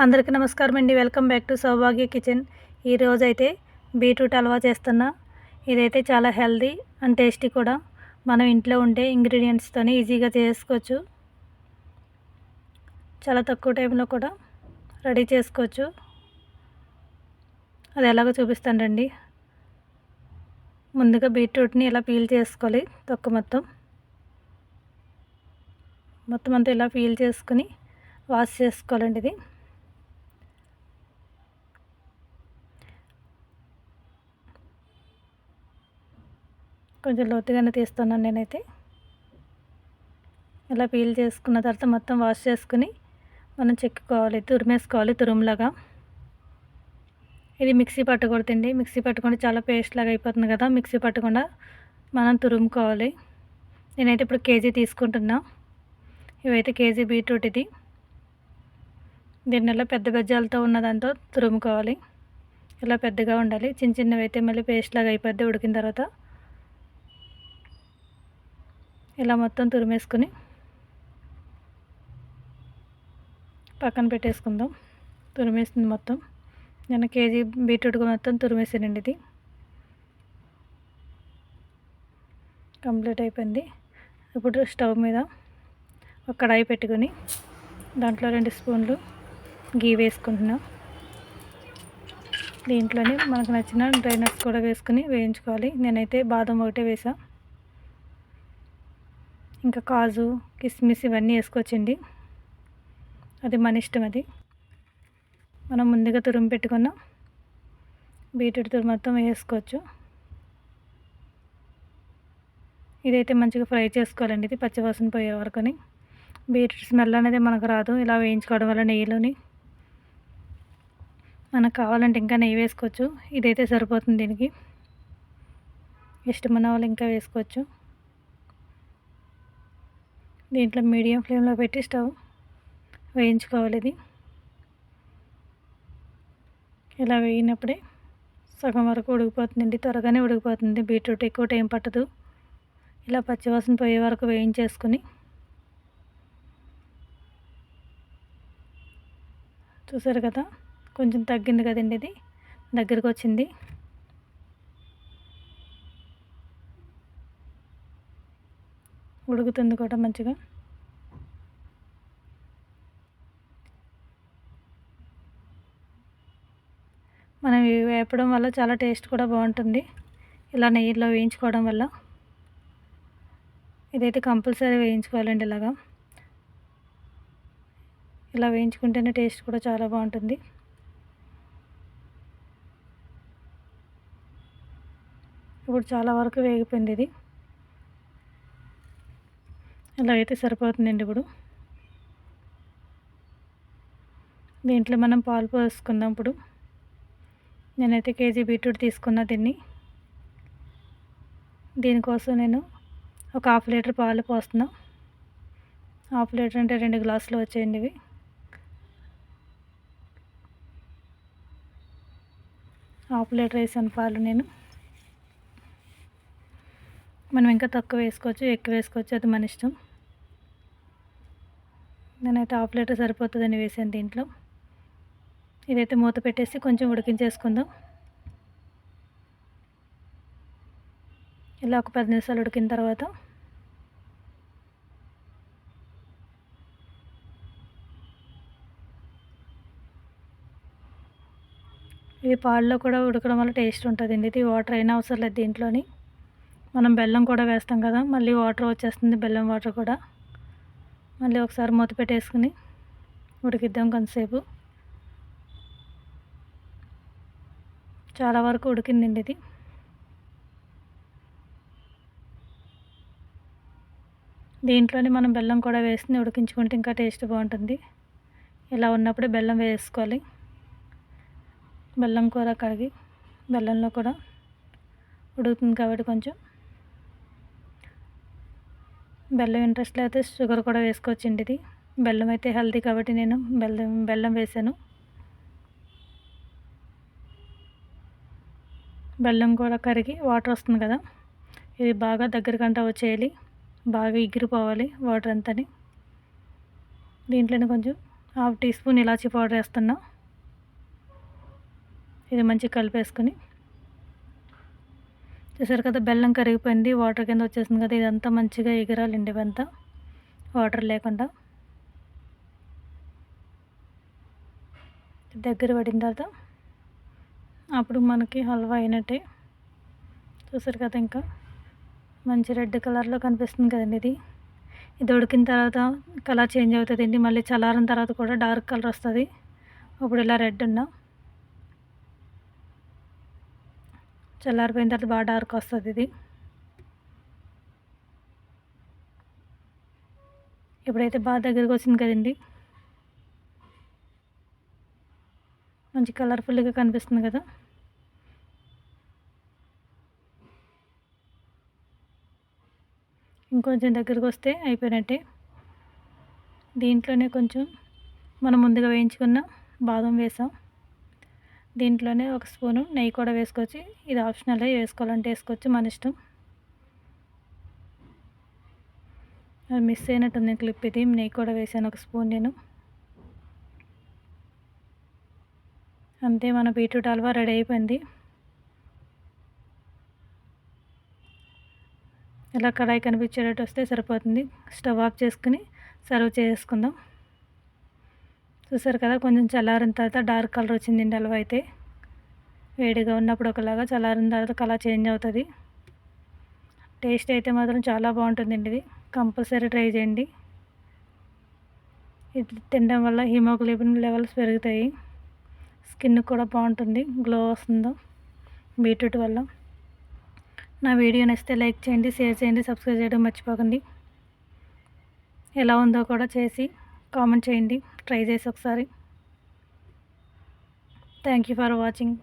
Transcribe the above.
అందరికీ నమస్కారం అండి. Welcome back to Saubhagya kitchen. ఈరోజైతే బీట్రూట్ హల్వా చేస్తున్నా. ఇదైతే చాలా హెల్దీ అండ్ టేస్టీ కూడా. మనం ఇంట్లో ఉండే ఇంగ్రీడియంట్స్తోనే ఈజీగా చేసుకోవచ్చు. చాలా తక్కువ టైంలో కూడా రెడీ చేసుకోవచ్చు. అది ఎలాగో చూపిస్తాను రండి. ముందుగా బీట్రూట్ని ఇలా పీల్ చేసుకోవాలి. తొక్క మొత్తం అంతా ఇలా పీల్ చేసుకుని వాష్ చేసుకోవాలండి. ఇది కొంచెం లోతుగానే తీస్తున్నాను నేనైతే. ఇలా పీల్ చేసుకున్న తర్వాత మొత్తం వాష్ చేసుకుని మనం చెక్కుకోవాలి, తురిమేసుకోవాలి తురుములాగా. ఇది మిక్సీ పట్టకూడదండి. మిక్సీ పట్టకుండా చాలా పేస్ట్ లాగా అయిపోతుంది కదా. మిక్సీ పట్టకుండా మనం తురుముకోవాలి. నేనైతే ఇప్పుడు కేజీ తీసుకుంటున్నా. ఇవైతే కేజీ బీట్రూట్. ఇది దీన్ని ఇలా పెద్ద బెజ్జాలతో ఉన్న దాంతో తురుముకోవాలి. ఇలా పెద్దగా ఉండాలి. చిన్న చిన్నవి అయితే మళ్ళీ పేస్ట్ లాగా అయిపోద్ది ఉడికిన తర్వాత. ఇలా మొత్తం తురిమేసుకుని పక్కన పెట్టేసుకుందాం. తురిమేసింది మొత్తం. నేను కేజీ బీట్రూట్గా మొత్తం తురిమేసానండి. ఇది కంప్లీట్ అయిపోయింది. ఇప్పుడు స్టవ్ మీద ఒక కడాయి పెట్టుకొని దాంట్లో 2 స్పూన్లు గీ వేసుకుంటున్నాం. దీంట్లోనే మనకు నచ్చిన డ్రై నట్స్ కూడా వేసుకుని వేయించుకోవాలి. నేనైతే బాదం ఒకటే వేసా. ఇంకా కాజు, కిస్మిస్ ఇవన్నీ వేసుకోవచ్చండి. అది మన ఇష్టం. అది మనం ముందుగా తురుము పెట్టుకున్న బీట్రూట్ తురుము మొత్తం వేసుకోవచ్చు. ఇదైతే మంచిగా ఫ్రై చేసుకోవాలండి. ఇది పచ్చివాసన పోయే వరకుని. బీట్రూట్ స్మెల్ అనేది మనకు రాదు ఇలా వేయించుకోవడం వల్ల. నెయ్యిలోని మనకు కావాలంటే ఇంకా నెయ్యి వేసుకోవచ్చు. ఇదైతే సరిపోతుంది దీనికి. ఇష్టమైన వాళ్ళు ఇంకా వేసుకోవచ్చు. దీంట్లో మీడియం ఫ్లేమ్లో పెట్టి స్టవ్ వేయించుకోవాలి. ఇది ఇలా వేయినప్పుడే సగం వరకు ఉడికిపోతుందండి. త్వరగానే ఉడికిపోతుంది. బీట్రూట్ ఎక్కువ టైం పట్టదు. ఇలా పచ్చివాసన పోయే వరకు వేయించేసుకుని చూసారు కదా, కొంచెం తగ్గింది కదండి. ఇది దగ్గరికి వచ్చింది. ఉడుకుతుంది కూడా మంచిగా. మనం ఇవి వేపడం వల్ల చాలా టేస్ట్ కూడా బాగుంటుంది. ఇలా నెయ్యిలో వేయించుకోవడం వల్ల. ఇదైతే కంపల్సరీ వేయించుకోవాలండి. ఇలా వేయించుకుంటేనే టేస్ట్ కూడా చాలా బాగుంటుంది. ఇప్పుడు చాలా వరకు వేగిపోయింది. ఇది ఇలా అయితే సరిపోతుందండి. ఇప్పుడు దీంట్లో మనం పాలు పోసుకుందాం. ఇప్పుడు నేనైతే కేజీ బీట్రూట్ తీసుకున్నా. దీనికోసం నేను ఒక 1/2 లీటర్ పాలు పోస్తున్నా. 1/2 లీటర్ అంటే 2 గ్లాసులు వచ్చేయండి. ఇవి 1/2 లీటర్ వేసాను పాలు నేను. మనం ఇంకా తక్కువ వేసుకోవచ్చు, ఎక్కువ వేసుకోవచ్చు, అది మన ఇష్టం. నేనైతే 1/2 లీటర్ సరిపోతుందని వేసాను దీంట్లో. ఇదైతే మూత పెట్టేసి కొంచెం ఉడికించేసుకుందాం. ఇలా ఒక 10 నిమిషాలు ఉడికిన తర్వాత ఇది పాలలో కూడా ఉడకడం వల్ల టేస్ట్ ఉంటుందండి. ఇది వాటర్ అయినా అవసరం లేదు. దీంట్లోని మనం బెల్లం కూడా వేస్తాం కదా, మళ్ళీ వాటర్ వచ్చేస్తుంది. బెల్లం వాటర్ కూడా. మళ్ళీ ఒకసారి మూత పెట్టేసుకుని ఉడికిద్దాం కొంతసేపు. చాలా వరకు ఉడికిందండి. ఇది దీంట్లోనే మనం బెల్లం కూడా వేసుకుని ఉడికించుకుంటే ఇంకా టేస్ట్ బాగుంటుంది. ఇలా ఉన్నప్పుడే బెల్లం వేసుకోవాలి. బెల్లం కూర కడిగి బెల్లంలో కూడా ఉడుకుతుంది కాబట్టి కొంచెం బెల్లం ఇంట్రెస్ట్ అయితే షుగర్ కూడా వేసుకోవచ్చండి. ఇది బెల్లం అయితే హెల్తీ కాబట్టి నేను బెల్లం వేసాను. బెల్లం కూడా కరిగి వాటర్ వస్తుంది కదా, ఇది బాగా దగ్గరకంటా వచ్చేయాలి. బాగా ఎగిరిపోవాలి వాటర్ అంతని. దీంట్లోనే కొంచెం హాఫ్ టీ స్పూన్ ఇలాచీ పౌడర్ వేస్తున్నా. ఇది మంచిగా కలిపేసుకుని, చూసారు కదా బెల్లం కరిగిపోయింది, వాటర్ కింద వచ్చేసింది కదా. ఇదంతా మంచిగా ఎగరాలండి, ఇవంతా వాటర్ లేకుండా. దగ్గర పడిన తర్వాత అప్పుడు మనకి హల్వా అయినట్టే. చూసారు కదా, ఇంకా మంచి రెడ్ కలర్లో కనిపిస్తుంది కదండి. ఇది ఉడికిన తర్వాత కలర్ చేంజ్ అవుతుందండి. మళ్ళీ చల్లారిన తర్వాత కూడా డార్క్ కలర్ వస్తుంది. ఇప్పుడు ఇలా రెడ్ ఉన్నా, చల్లారిపోయిన తర్వాత బాగా డార్క్ వస్తుంది. ఇది ఇప్పుడైతే బాగా దగ్గరికి వచ్చింది కదండి, మంచి కలర్ఫుల్గా కనిపిస్తుంది కదా. ఇంకొంచెం దగ్గరికి వస్తే అయిపోయినట్టే. దీంట్లోనే కొంచెం మనం ముందుగా వేయించుకున్న బాదం వేసాం. దీంట్లోనే ఒక స్పూను నెయ్యి కూడా వేసుకోవచ్చు. ఇది ఆప్షనల్, వేసుకోవాలంటే వేసుకోవచ్చు, మన ఇష్టం. అది మిస్ అయినట్టుంది క్లిప్. ఇది నెయ్యి కూడా వేసాను ఒక స్పూన్ నేను. అంతే, మన బీట్రూట్ హల్వా రెడీ అయిపోయింది. ఇలా కడాయి కనిపించేటట్టు వస్తే సరిపోతుంది. స్టవ్ ఆఫ్ చేసుకుని సర్వ్ చేసుకుందాం. చూసారు కదా, కొంచెం చల్లారిన తర్వాత డార్క్ కలర్ వచ్చిందండి హల్వా అయితే. వేడిగా ఉన్నప్పుడు ఒకలాగా, చల్లారిన తర్వాత కలర్ చేంజ్ అవుతుంది. టేస్ట్ అయితే మాత్రం చాలా బాగుంటుందండి. ఇది కంపల్సరీ ట్రై చేయండి. ఇది తినడం వల్ల హిమోగ్లోబిన్ లెవెల్స్ పెరుగుతాయి, స్కిన్ కూడా బాగుంటుంది, గ్లో వస్తుందో బీట్రూట్ వల్ల. నా వీడియో నచ్చితే లైక్ చేయండి, షేర్ చేయండి, సబ్స్క్రైబ్ చేయడం మర్చిపోకండి. ఎలా ఉందో కూడా చేసి కామెంట్ చేయండి, ట్రై చేసి ఒకసారి. Thank you for watching.